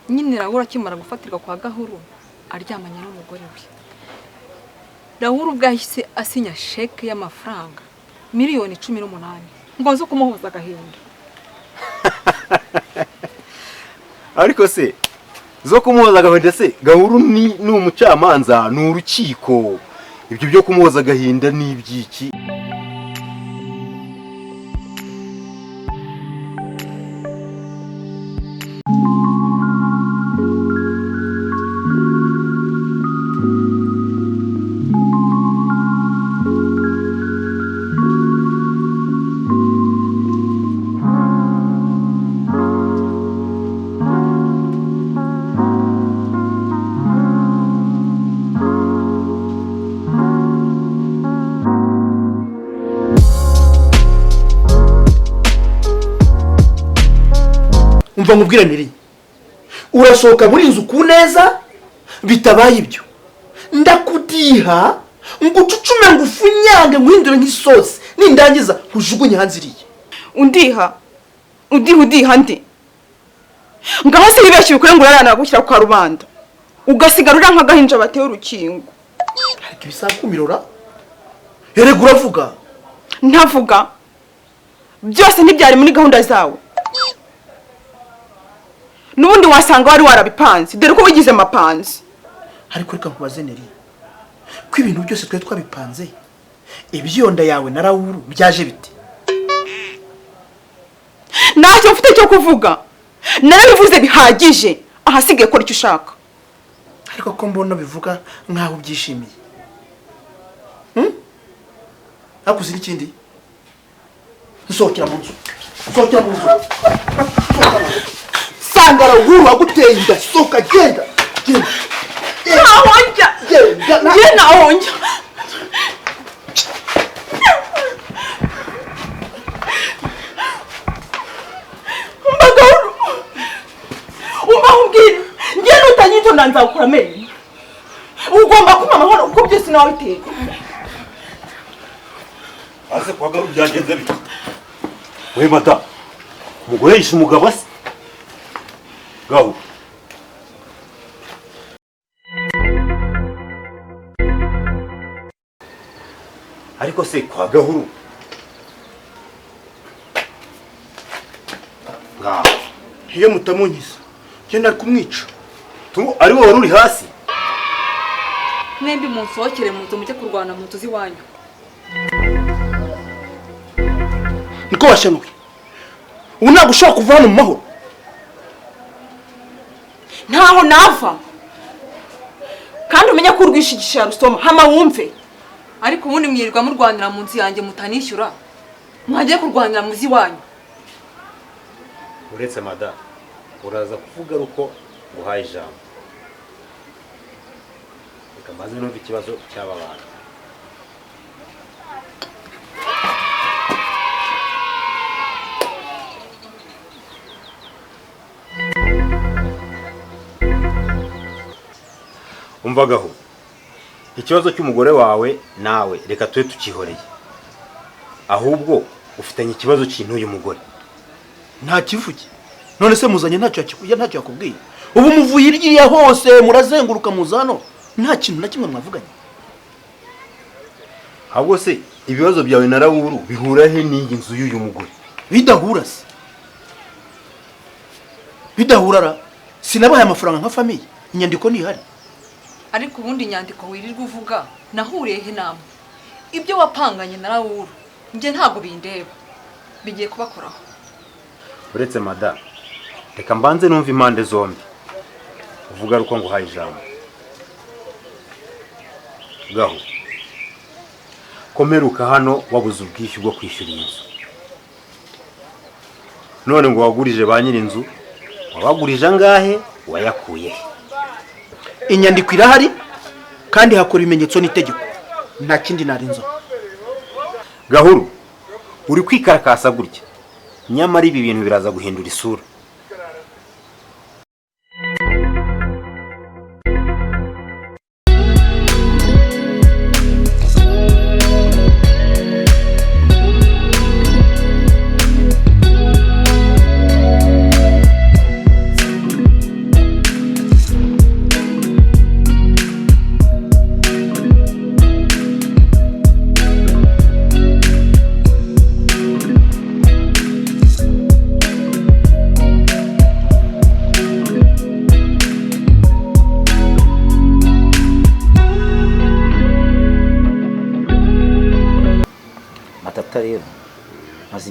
nyine Rahura akimara gufatirwa kwa Gahuru aryamanye n'umugore we. Rahura ubwahise asinya sheke y'amafaranga miliyoni 18 ngo zo kumuhuza agahinda. Ariko se zo kumuhoza agahinda se Gahuru ni umucamanza n'urukiko, ibyo byo kumuhoza agahinda ni ibyiki? Umva nkubwira niri urasohoka muri inzu ku neza bitabaye ibyo ndakudiha ngucucume ngufunyange nguhindure nk'isosi nindangiza ujugunye hanze iriye. Udiha ndi ngaho se bibeshye ukuri ngo urarana gushyira kwa rubanda ugasigarura nk'agahinja bateye urukingo. Ariko ibisakumirora erega uravuga ntavuga byose ntibyari muri gahunda zawe. Nubundi wasanga wari warabipanze dore ko wigize mapanzi. Ariko reka nkubaze neri ko ibintu byose twe twabipanze ibyonda yawe na Rahuru byaje bite? Ntacyo mfite cyo kuvuga narabivuze bihagije ahasigaye kora icyo ushaka. Ariko ko mbona bivuga nkaho byishimiye akuzi n'ikindi nsohokera mu nzu sanga Rahuru waguteye inda soka genda Nahonja nahonja Gahuru umbwira ngiye nutanyito ndanzakura menye ugomba kuma amahoro uko byose nawe biteye. Ase kwa Gahuru byagenze bite? We mata umugore yishe umugabo se Gahuru? Ariko se kwa Gahuru iyo mutamunyiza genda kumwica ari wowe uri hasi. Mwembi munsohokere mu nzu mujye kurwana mu nzu ziwanyu. niko washanuye ubu ntabwo ushobora kuva hano mu mahoro. Ntaho nava kandi umenye ko urwishigisha rusoma hama wumve. Ariko ubundi mwirirwa murwanira mu nzu yanjye mutanishyura mwagiye kurwanira mu ziwanyu. Uretse mada uraza kuvuga uko guhaye ijambo. Reka maze numva ikibazo cy'aba bantu. Umvagaho ikibazo cy'umugore wawe nawe reka tube tukihoreye, ahubwo ufitanye ikibazo cy'intuye umugore. Nta kivuge none se muzanye ntacyo yakubwiye ubu muvuye iryiya hose murazenguruka muzano nta kintu na kimwe mwavuganye. Ahubwo se ibibazo byawe na Rahuru bihura he n'iyi nzu y'uyu mugore? Bidahura se bidahurara sinabaye amafaranga nka famiye inyandiko nihari. Ariko ubundi inyandiko wirirwa uvuga nahuriye he namwe ibyo wapanganye na Rahuru nje ntago bindeba bigiye kubakoraho. Uretse mada reka mbanze numva impande zombi uvuga ruko ngo haye ijambo. Gaho komeruka hano wabuze ubwishyu bwo kwishyura inzu, none ngo wagurije ba nyiri inzu wabagurije angahe wayakuye? Inyandiko irahari kandi hakora ibimenyetso n'itegeko nta kindi narinzo. Gahuru uri kwikarakasa gutya nyamara ibi bintu biraza guhindura isura.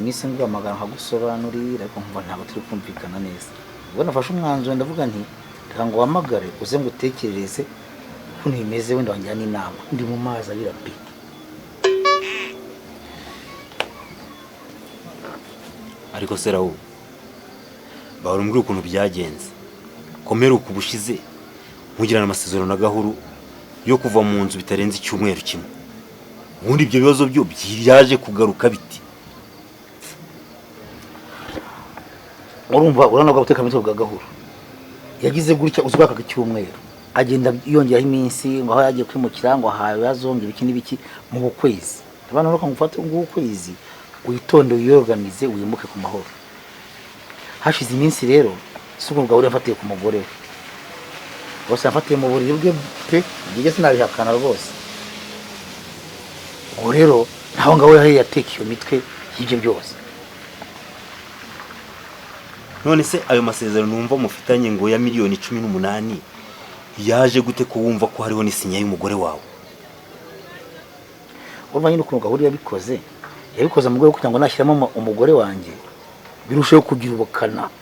iminsi nguhamagara nkagusobanurira ariko nkumva ntabwo turi kumvikana neza. Ubwo nafashe umwanzuro ndavuga nti reka ngo uhamagare uze ngo utekereze ukuntu bimeze wenda wanjyana inama. Ndi mu mazi abira pe. ariko se Rawu barumbwira ukuntu byagenze komera ukubushize mugirana amasezerano na Gahuru yo kuva mu nzu bitarenze icyumweru kimwe. Ubundi ibyo bibazo byo byaje kugaruka biti. Urumva urana guteka mitwe bwa Gahuru yagize gutya uzwaka icyumweru agenda yongera iminsi ngo aho yagiye kwimukira ngo hawe yazongera iki n'ibiki mu bukwezi. Abana roko ngufate ngo ukwezi uyitonde uyorganize uyimuke ku mahoro. Hashize iminsi rero suko Gahuru yafatiye ku mugore we. Bose yafatiye mu buriri bwe pe ngiye sinabihakana rwose. Ngo rero ntaho ngaho yateka iyo mitwe y'ibyo byose. None se ayo masezerano numva mufitanye ngo ya miliyoni 18 yaje gute ko wumva ko hariho n'isinya y'umugore wawe? Urumva nyine ukuntu Gahuru yabikoze mu rwego kugira ngo nashyiramo umugore wanjye birusheho kugira ubukana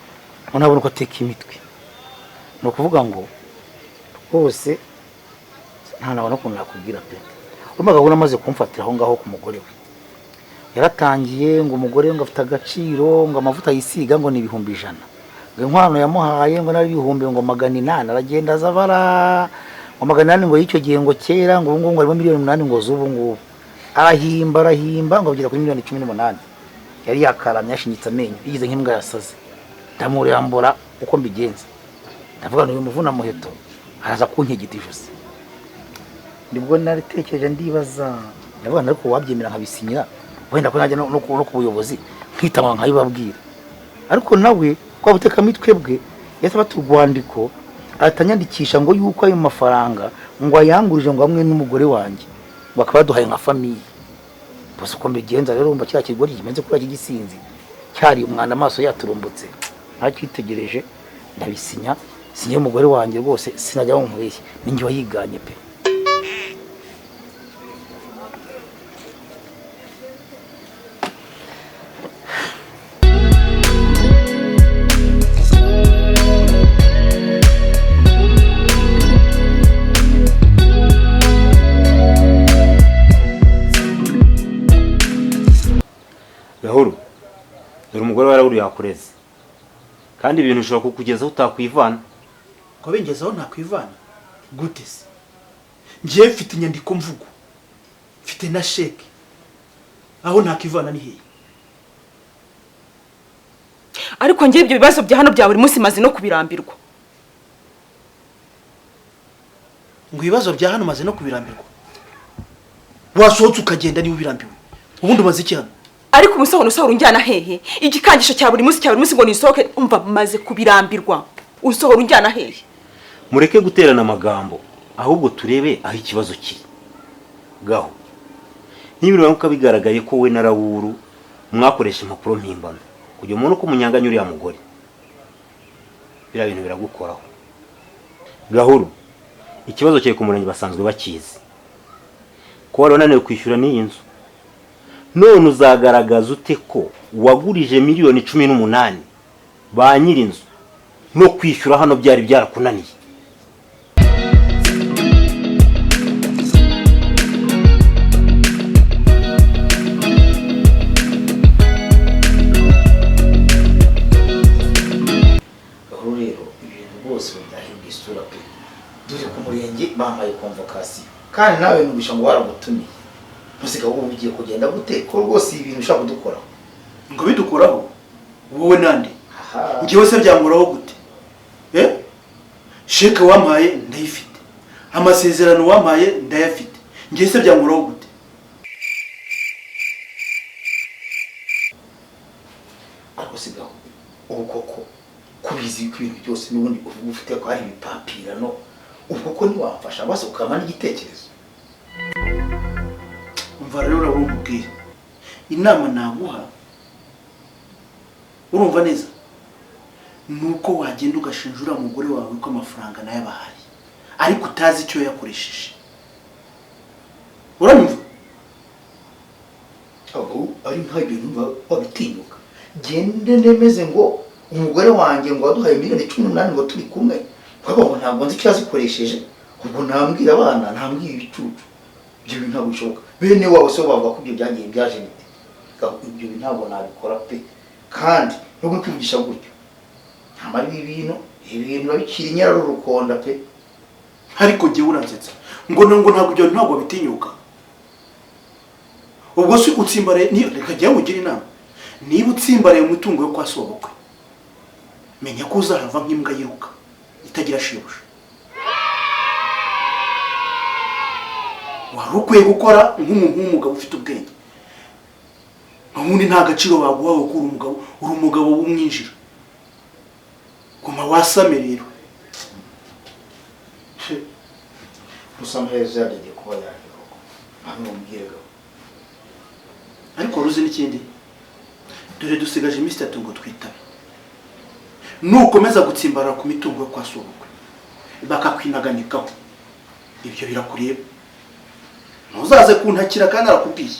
unabona ko ateka imitwe. No kuvuga ngo rwose nta nabona ukuntu nakubwira pe. Urumva Gahuru amaze kumfatira aho ngaho ku mugore we yaratangiye ngo umugore ngo afite agaciro ngo amavuta yisiga ngo ni 100,000 ngo inkwano yamuhaye ngo nari 800 aragenda azabara ngo 800 ngo y'icyo gihe ngo kera ngo ngo arimo miliyoni 8 ngo zubu ngubu arahimba ngo agira kuri miliyoni 18 yari yakaramye yashinyitse amenyo yigize nk'imbwa yasaze ndamurambura uko mbigenza ndavuga ngo uyu muvuna muheto araza kunkegita ijosi. Nibwo naritekereje ndibaza ndavuga ariko wabyemera nkabisinyira wenda ko najya no ku buyobozi nkitama nkayibabwira. Ariko nawe kwa buteka mitwe bwe yasaba turwandiko atanyandikisha ngo yuko ayo mafaranga ngo ayangurije ngo amwe n'umugore wanjye bakaba duhaye nka famille. Bose uko mbigenza rero umva cya kigori kimenze kuri iki gisinzi cyari umwana amaso yaturumbutse ntakitegereje ndabisinya sinye umugore wanjye rwose sinajya nkweshye ninjye wayiganye pe. Gahuru dore umugore warawuri yakureze kandi ibintu ushobora kukugezaho utakwivana. Ko bengezaho ntakwivana gute se? Ngiye mfite inyandiko mvugo mfite na sheke aho ntakivana ni hehe? Ariko ngiye ibyo bibazo bya hano bya buri munsi maze no kubirambirwa. Ngo ibibazo bya hano maze no kubirambirwa? Wasohotse ukagenda niba ubirambiwe ubundi umaze iki hano? Ariko umusohoro unjyana hehe? Igikangisho cya buri munsi ngo nisohoke umva maze kubirambirwa. Usohora unjyana hehe? Mureke guterana amagambo ahubwo turebe aho ikibazo kiri. Gaho nibiro nuko bigaragaye ko we na Rawuru mwakoresha impapuro mpimbano kujya umuntu ko munyanganya uriya mugore. Bira bintu biragukoraho. Gahuru ikibazo cyawe ku murenge basanzwe bakizi ko wari wananiwe kwishyura n'iyi nzu. None uzagaragaza ute ko wagurije miliyoni 18 ba nyirinzu no kwishyura hano byari byarakunaniye? Gahuru rero ibintu bose byahinduye isura pe. Dore ku murenge bambaye convocation kandi nawe nubisha ngo waragutumiye. Musika ubu bigiye kugenda gute ko rwose ibintu ushaka kudukoraho? Ngo bidukoraho wowe nande? Ngiye se byanguraho gute? Sheke wampaye ndayifite. Amasezerano wampaye ndayafite. Ngiye se byanguraho gute? Ako sigaho ubu koko kubizi ko ibintu byose n'ubundi ufite ko hari ibipapirano ubu koko ni wafasha base ukama n'igitekerezo. Umva rero urabubwira inama naguha urumva neza nuko wagenda ugashinjura umugore wawe ko amafaranga nayabahaye ariko utazi icyo yakoresheje. Uranyumva? abo ari nta bintu wabitinyuka gende nemeze ngo umugore wanjye ngo waduhaye miliyoni 18 ngo turi kumwe kwabo ntabwo nzi icyo yazikoresheje ubwo nambwira abana ntambwira ibicucu ibyo bintu ntabwo bishoboka bene wabo so bavuga ko ibyo byagiye byaje bite ibyo bintu ntabwo nabikora pe kandi no kwigisha gutyo ntamari ibintu babikira inyara rukonda pe ariko gihe uransetsa ngo ntabwo ibyo ntabwo bitinyuka ubwo si utsimbare ni reka jya mugira inama niba utsimbare umutungo yo kwa sobokwe menya ko uzahava nk'imbwa yiruka itagira shibusha wari ukwiye gukora nk'umugabo ufite ubwenge ubundi nta gaciro baguha ko uri umugabo w'umwinjira guma wasame rero usama heza yagiye kuba yagiye hamwe umbwirega ariko ruzi n'ikindi dore dusigaje iminsi 3 ngo twitabe nukomeza gutsimbarara ku mitungo yo kwa sobukwe bakakwinaganikaho ibyo birakureba ntuzaze kuntakira kandi arakubwiye